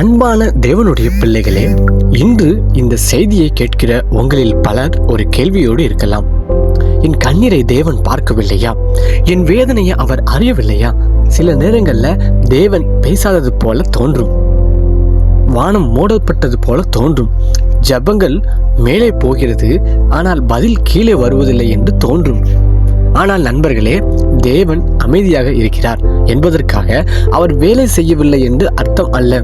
அன்பான தேவனுடைய பிள்ளைகளே, இன்று இந்த செய்தியை கேட்கிற உங்களில் பலர் ஒரு கேள்வியோடு இருக்கலாம். என் கண்ணீரை தேவன் பார்க்கவில்லையா? என் வேதனையை அவர் அறியவில்லையா? சில நேரங்கள்ல தேவன் பேசாதது போல தோன்றும், வானம் மூடப்பட்டது போல தோன்றும், ஜெபங்கள் மேலே போகிறது ஆனால் பதில் கீழே வருவதில்லை என்று தோன்றும். ஆனால் நண்பர்களே, தேவன் அமைதியாக இருக்கிறார் என்பதற்காக அவர் வேலை செய்யவில்லை என்று அர்த்தம் அல்ல.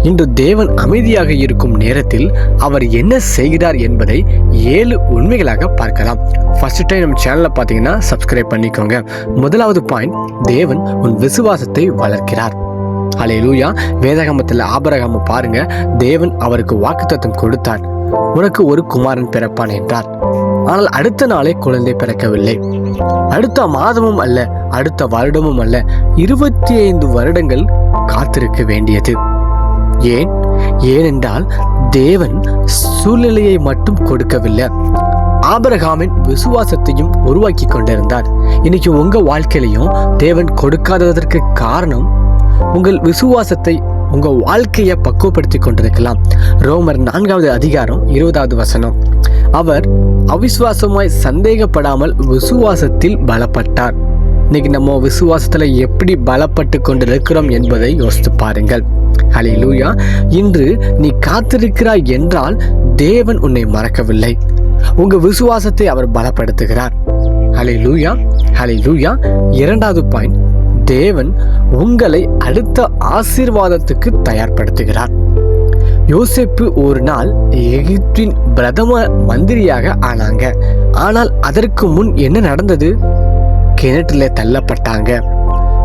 இன்று தேவன் அமைதியாக இருக்கும் நேரத்தில் அவர் என்ன செய்கிறார் என்பதை 7 உண்மைகளாக பார்க்கலாம். ஃபர்ஸ்ட் டைம் நம்ம சேனலை பார்த்தீங்கன்னா சப்ஸ்கிரைப் பண்ணிக்கோங்க. முதலாவது பாயிண்ட், தேவன் உன் விசுவாசத்தை வளர்க்கிறார். ஹல்லேலூயா. வேதாகமத்தில் ஆபிரகாமை பாருங்க, தேவன் அவருக்கு வாக்குத்தத்தம் கொடுத்தார், உனக்கு ஒரு குமாரன் பிறப்பான் என்றார். ஆனால் அடுத்த நாளே குழந்தை பிறக்கவில்லை. அடுத்த மாதமும் அல்ல, அடுத்த வருடமும் அல்ல, 25 வருடங்கள் காத்திருக்க வேண்டியது. ஏனென்றால் தேவன் சூழ்நிலையை மட்டும் கொடுக்கவில்லை, ஆபிரகாமின் விசுவாசத்தையும் உருவாக்கி கொண்டிருந்தார். இன்னைக்கு உங்க வாழ்க்கையிலையும் தேவன் கொடுக்காததற்கு காரணம் உங்கள் விசுவாசத்தை, உங்க வாழ்க்கையை பக்குவப்படுத்தி கொண்டிருக்கலாம். ரோமர் 4வது அதிகாரம் 20வது வசனம், அவர் அவிசுவாசமாய் சந்தேகப்படாமல் விசுவாசத்தில் பலப்பட்டார். இன்னைக்கு நம்ம விசுவாசத்துல எப்படி பலப்பட்டு கொண்டிருக்கிறோம் என்பதை யோசித்து பாருங்கள். ஹல்லேலூயா. இன்று நீ காத்திருக்கிறாய் என்றால் தேவன் உன்னை மறக்கவில்லை, உங்க விசுவாசத்தை அவர் பலப்படுத்துகிறார். ஹல்லேலூயா, ஹல்லேலூயா. 2வது பாயிண்ட், தேவன் உங்களை அடுத்த ஆசீர்வாதத்துக்கு தயார்படுத்துகிறார். யோசேப்பு ஒரு நாள் எகிப்தின் பிரதம மந்திரியாக ஆனாங்க. ஆனால் அதற்கு முன் என்ன நடந்தது? கிணற்றில தள்ளப்பட்டாங்க,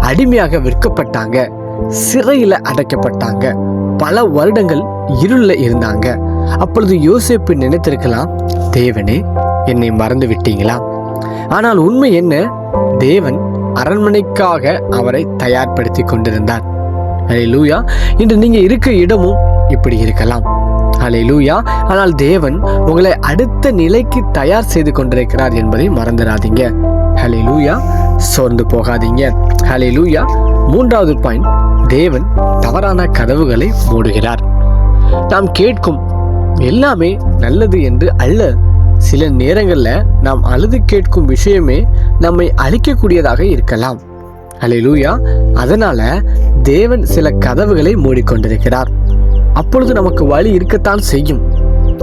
அடிமையாக விற்கப்பட்டாங்க, சிறையில அடைக்கப்பட்டாங்க, பல வருடங்கள் இருள இருந்தாங்க. அப்பொழுது யோசேப்பு நினைத்திருக்கலாம், தேவனே என்னை மறந்து விட்டீங்களா? ஆனால் உண்மை என்ன? தேவன் அரண்மனைக்காக அவரை தயார்படுத்தி கொண்டிருந்தார். ஹல்லேலூயா. இன்று நீங்க இருக்க இடமும் இப்படி இருக்கலாம். ஹல்லேலூயா. ஆனால் தேவன் உங்களை அடுத்த நிலைக்கு தயார் செய்து கொண்டிருக்கிறார் என்பதை மறந்துடாதீங்க. ஹல்லேலூயா. சோர்ந்து போகாதீங்க. ஹல்லேலூயா. 3வது பாயிண்ட், தேவன் தவறான கதவுகளை மூடுகிறார். நாம் கேட்கும் எல்லாமே நல்லது என்று அல்ல. சில நேரங்கள்ல நாம் அழுது கேட்கும் விஷயமே நம்மை அழிக்கக்கூடியதாக இருக்கலாம். ஹல்லேலூயா. அதனால தேவன் சில கதவுகளை மூடிக்கொண்டிருக்கிறார். அப்பொழுது நமக்கு வழி இருக்கத்தான் செய்யும்,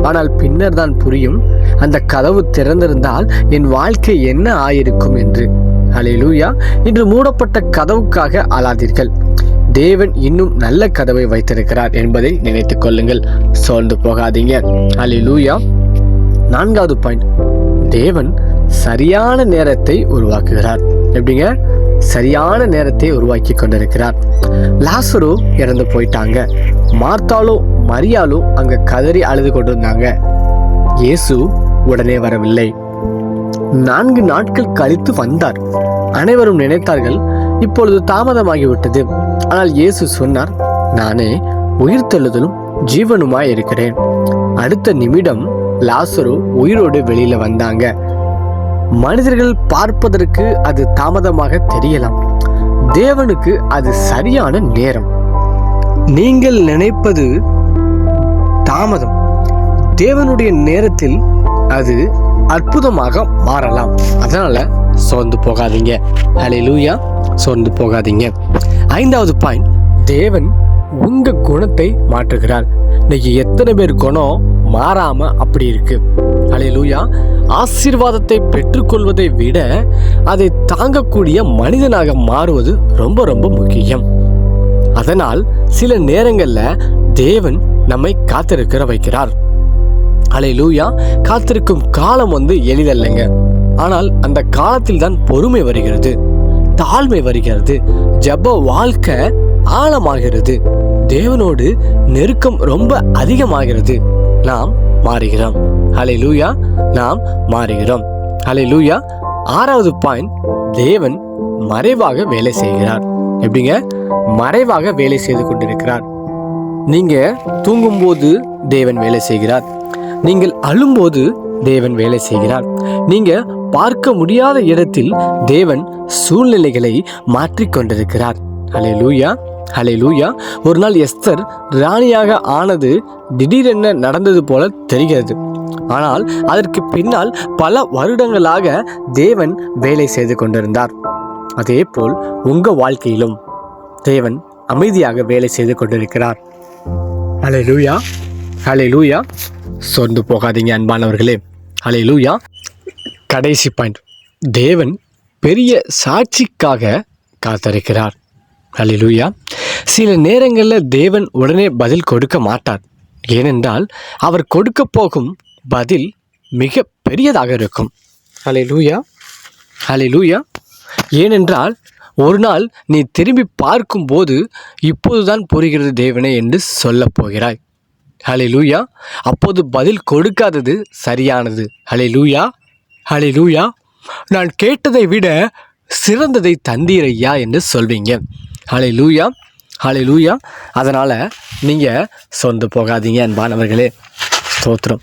ஆனால் பின்னர் தான் புரியும், அந்த கதவு திறந்திருந்தால் என் வாழ்க்கை என்ன ஆயிருக்கும் என்று. ஹல்லேலூயா. இன்று மூடப்பட்ட கதவுக்காக அழாதீர்கள், தேவன் இன்னும் நல்ல கதவை வைத்திருக்கிறார் என்பதை நினைத்துக் கொள்ளுங்கள். சோர்ந்து போகாதீங்க. ஹல்லேலூயா. 4வது பாயிண்ட், தேவன் சரியான நேரத்தை உருவாக்குகிறார். எப்படிங்க? சரியான நேரத்தை உருவாக்கி கொண்டிருக்கிறார். லாசரு இறந்து போயிட்டாங்க. மார்த்தாலும் மரியாலும் அங்க கதறி அழுது கொண்டிருந்தாங்க. இயேசு உடனே வரவில்லை. 4 நாட்கள் கழித்து வந்தார். அனைவரும் நினைத்தார்கள் இப்பொழுது தாமதமாகிவிட்டது. ஆனால் இயேசு சொன்னார், நானே உயிர்த்தெழுதலும் ஜீவனுமாய் இருக்கிறேன். அடுத்த நிமிடம் லாசரு உயிரோடு வெளியில வந்தாங்க. மனிதர்கள் பார்ப்பதற்கு அது தாமதமாக தெரியலாம், தேவனுக்கு அது சரியான நேரம். நீங்கள் நினைப்பது தாமதம், தேவனுடைய நேரத்தில் அது அற்புதமாக மாறலாம். அதனால சோர்ந்து போகாதீங்க. ஹல்லேலூயா. சோர்ந்து போகாதீங்க. 5வது பாயிண்ட், தேவன் உங்க குணத்தை மாற்றுகிறார். இன்னைக்கு எத்தனை பேர் குணம் மாறாம அப்படி இருக்கு? ஹல்லேலூயா. ஆசீர்வாதத்தை பெற்றுக்கொள்வதை விட அதை தாங்கக்கூடிய மனிதனாக மாறுவது ரொம்ப ரொம்ப முக்கியம். அதனால் சில நேரங்கள்ல தேவன் நம்மை காத்திருக்கிற வைக்கிறார். ஹல்லேலூயா. காத்திருக்கும் காலம் எளிதல்லைங்க. ஆனால் அந்த காலத்தில் தான் பொறுமை வருகிறது, தாழ்மை வருகிறது, ஜெப வாழ்க்கை ஆழமாகிறது, தேவனோடு நெருக்கம் ரொம்ப அதிகமாகிறது. நாம் மாறுகிறோம். ஹல்லேலூயா. நாம் மாறுகிறோம். ஹல்லேலூயா. 6வது பாயிண்ட், தேவன் மறைவாக வேலை செய்கிறார். எப்படிங்க? மறைவாக வேலை செய்து கொண்டிருக்கிறார். நீங்க தூங்கும்போது தேவன் வேலை செய்கிறார், நீங்கள் அழும்போது தேவன் வேலை செய்கிறார், நீங்க பார்க்க முடியாத இடத்தில் தேவன் சூழ்நிலைகளை மாற்றிக் கொண்டிருக்கிறார். ஹல்லேலூயா. ஹல்லேலூயா. ஒரு நாள் எஸ்தர் ராணியாக ஆனது திடீரென நடந்தது போல தெரிகிறது. ஆனால் அதற்கு பின்னால் பல வருடங்களாக தேவன் வேலை செய்து கொண்டிருந்தார். அதே போல் உங்கள் வாழ்க்கையிலும் தேவன் அமைதியாக வேலை செய்து கொண்டிருக்கிறார். ஹல்லேலூயா, ஹல்லேலூயா. சொர்ந்து போகாதீங்க அன்பானவர்களே. ஹல்லேலூயா. கடைசி பாயிண்ட், தேவன் பெரிய சாட்சிக்காக காத்திருக்கிறார். ஹல்லேலூயா. சில நேரங்களில் தேவன் உடனே பதில் கொடுக்க மாட்டார். ஏனென்றால் அவர் கொடுக்க போகும் பதில் மிக பெரியதாக இருக்கும். ஹல்லேலூயா, ஹல்லேலூயா. ஏனென்றால் ஒரு நாள் நீ திரும்பி பார்க்கும்போது இப்போதுதான் புரிகிறது தேவனே என்று சொல்லப் போகிறாய். ஹல்லேலூயா. அப்போது பதில் கொடுக்காதது சரியானது. ஹல்லேலூயா, ஹல்லேலூயா. நான் கேட்டதை விட சிறந்ததை தந்தீரையா என்று சொல்வீங்க. ஹல்லேலூயா, ஹல்லேலூயா. அதனால் நீங்கள் சொந்து போகாதீங்க அன்பானவர்களே. ஸ்தோத்திரம்.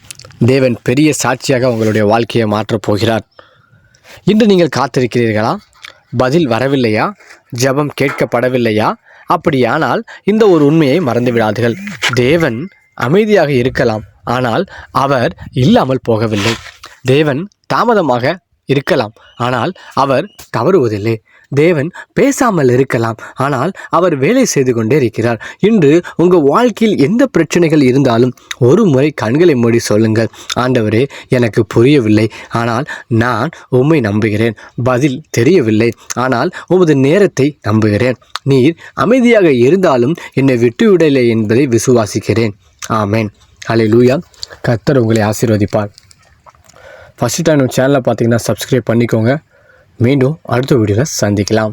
தேவன் பெரிய சாட்சியாக உங்களுடைய வாழ்க்கையை மாற்றப் போகிறார். இன்று நீங்கள் காத்திருக்கிறீர்களா? பதில் வரவில்லையா? ஜெபம் கேட்கப்படவில்லையா? அப்படியானால் இந்த ஒரு உண்மையை மறந்து விடாதீர்கள். தேவன் அமைதியாக இருக்கலாம், ஆனால் அவர் இல்லாமல் போகவில்லை. தேவன் தாமதமாக இருக்கலாம், ஆனால் அவர் தவறுவதில்லை. தேவன் பேசாமல் இருக்கலாம், ஆனால் அவர் வேலை செய்து கொண்டே இருக்கிறார். இன்று உங்கள் வாழ்க்கையில் எந்த பிரச்சனைகள் இருந்தாலும் ஒரு முறை கண்களை மூடி சொல்லுங்கள், ஆண்டவரே எனக்கு புரியவில்லை, ஆனால் நான் உம்மை நம்புகிறேன். பதில் தெரியவில்லை, ஆனால் உமது நேரத்தை நம்புகிறேன். நீர் அமைதியாக இருந்தாலும் என்னை விட்டுவிடலை என்பதை விசுவாசிக்கிறேன். ஆமேன். ஹல்லேலூயா. கர்த்தர் உங்களை ஆசீர்வதிப்பார். ஃபஸ்ட்டு டைம் நம்ம சேனலை பார்த்தீங்கன்னா சப்ஸ்கிரைப் பண்ணிக்கோங்க. மீண்டும் அடுத்த வீடியோவில் சந்திக்கலாம்.